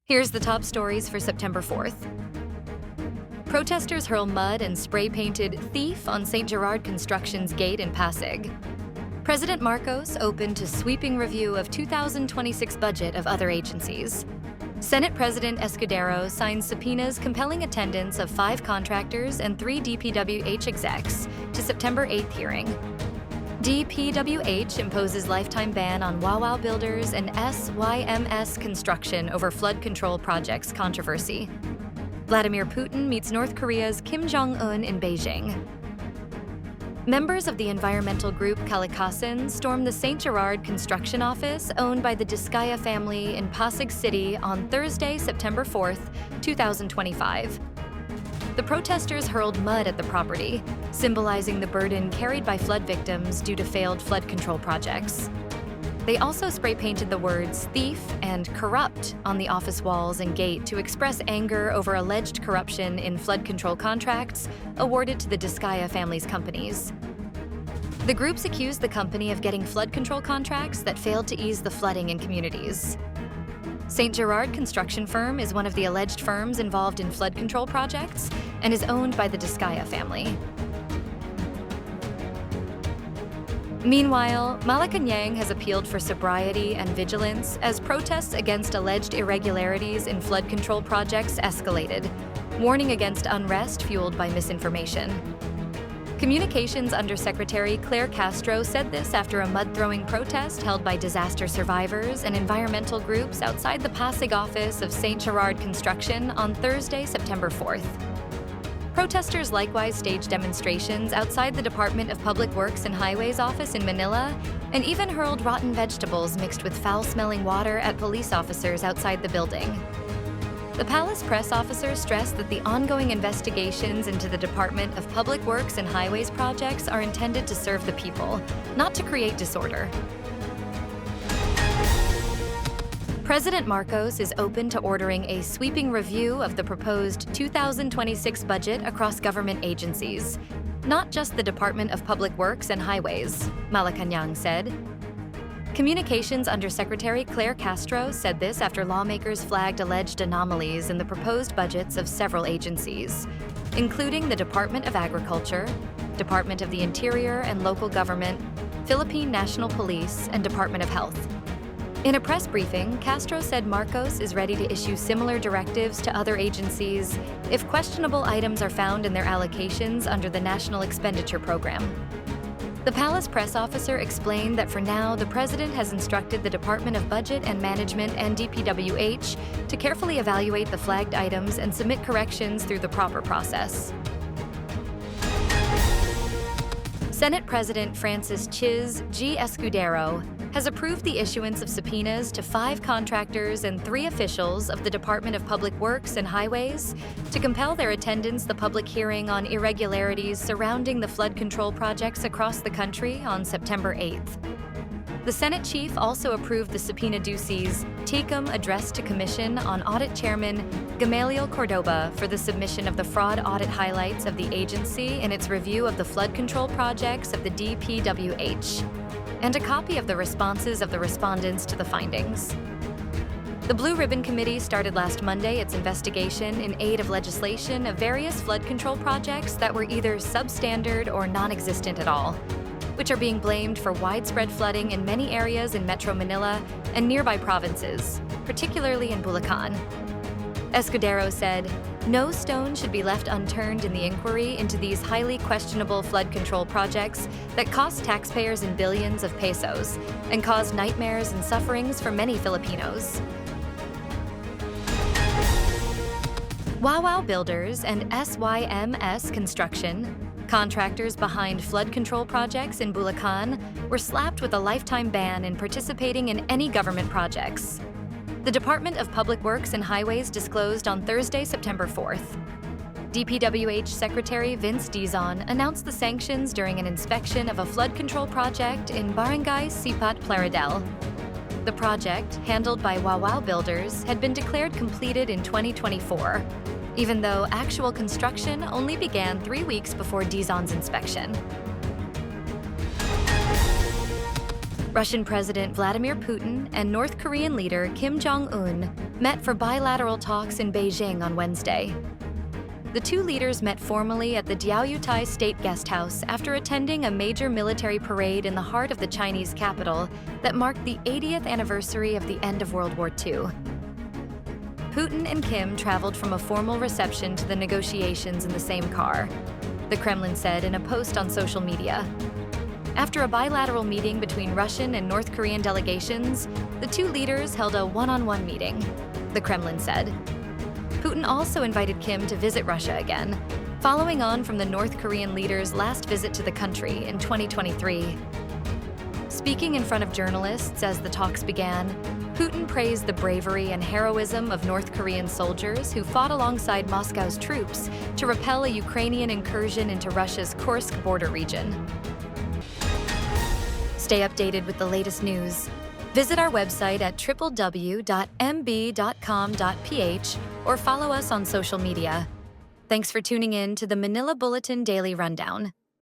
Here's the top stories for September 4th. Protesters hurl mud and spray-painted "Thief" on St. Gerrard Construction's gate in Pasig. President Marcos opened to sweeping review of 2026 budget of other agencies. Senate President Escudero signs subpoenas compelling attendance of 5 contractors and 3 DPWH execs to September 8th hearing. DPWH imposes lifetime ban on Wawao Builders and SYMS Construction over flood control projects controversy. Vladimir Putin meets North Korea's Kim Jong-un in Beijing. Members of the environmental group Kalikasan stormed the St. Gerrard Construction office owned by the Discaya family in Pasig City on Thursday, September 4th, 2025. The protesters hurled mud at the property, symbolizing the burden carried by flood victims due to failed flood control projects. They also spray-painted the words "thief" and "corrupt" on the office walls and gate to express anger over alleged corruption in flood control contracts awarded to the Discaya family's companies. The groups accused the company of getting flood control contracts that failed to ease the flooding in communities. St. Gerrard Construction firm is one of the alleged firms involved in flood control projects and is owned by the Discaya family. Meanwhile, Malacanang has appealed for sobriety and vigilance as protests against alleged irregularities in flood control projects escalated, warning against unrest fueled by misinformation. Communications Undersecretary Claire Castro said this after a mud-throwing protest held by disaster survivors and environmental groups outside the Pasig office of St. Gerrard Construction on Thursday, September 4th. Protesters likewise staged demonstrations outside the Department of Public Works and Highways office in Manila and even hurled rotten vegetables mixed with foul-smelling water at police officers outside the building. The palace press officer stressed that the ongoing investigations into the Department of Public Works and Highways projects are intended to serve the people, not to create disorder. President Marcos is open to ordering a sweeping review of the proposed 2026 budget across government agencies, not just the Department of Public Works and Highways, Malacanang said. Communications Undersecretary Claire Castro said this after lawmakers flagged alleged anomalies in the proposed budgets of several agencies, including the Department of Agriculture, Department of the Interior and Local Government, Philippine National Police, and Department of Health. In a press briefing, Castro said Marcos is ready to issue similar directives to other agencies if questionable items are found in their allocations under the National Expenditure Program. The palace press officer explained that for now, the president has instructed the Department of Budget and Management and DPWH to carefully evaluate the flagged items and submit corrections through the proper process. Senate President Francis Chiz G. Escudero has approved the issuance of subpoenas to 5 contractors and 3 officials of the Department of Public Works and Highways to compel their attendance the public hearing on irregularities surrounding the flood control projects across the country on September 8th. The Senate chief also approved the subpoena duces Tecum addressed to Commission on Audit Chairman Gamaliel Cordoba for the submission of the fraud audit highlights of the agency in its review of the flood control projects of the DPWH, and a copy of the responses of the respondents to the findings. The Blue Ribbon Committee started last Monday its investigation in aid of legislation of various flood control projects that were either substandard or non-existent at all, which are being blamed for widespread flooding in many areas in Metro Manila and nearby provinces, particularly in Bulletin. Escudero said, "No stone should be left unturned in the inquiry into these highly questionable flood control projects that cost taxpayers in billions of pesos and cause nightmares and sufferings for many Filipinos." Wawao Builders and SYMS Construction, contractors behind flood control projects in Bulacan, were slapped with a lifetime ban in participating in any government projects. The Department of Public Works and Highways disclosed on Thursday, September 4th. DPWH Secretary Vince Dizon announced the sanctions during an inspection of a flood control project in Barangay Sept, Plaridel. The project, handled by Wawao Builders, had been declared completed in 2024, even though actual construction only began 3 weeks before Dizon's inspection. Russian President Vladimir Putin and North Korean leader Kim Jong-un met for bilateral talks in Beijing on Wednesday. The two leaders met formally at the Diaoyutai State Guest House after attending a major military parade in the heart of the Chinese capital that marked the 80th anniversary of the end of World War II. Putin and Kim traveled from a formal reception to the negotiations in the same car, the Kremlin said in a post on social media. After a bilateral meeting between Russian and North Korean delegations, the two leaders held a one-on-one meeting, the Kremlin said. Putin also invited Kim to visit Russia again, following on from the North Korean leader's last visit to the country in 2023. Speaking in front of journalists as the talks began, Putin praised the bravery and heroism of North Korean soldiers who fought alongside Moscow's troops to repel a Ukrainian incursion into Russia's Kursk border region. Stay updated with the latest news. Visit our website at www.mb.com.ph or follow us on social media. Thanks for tuning in to the Manila Bulletin Daily Rundown.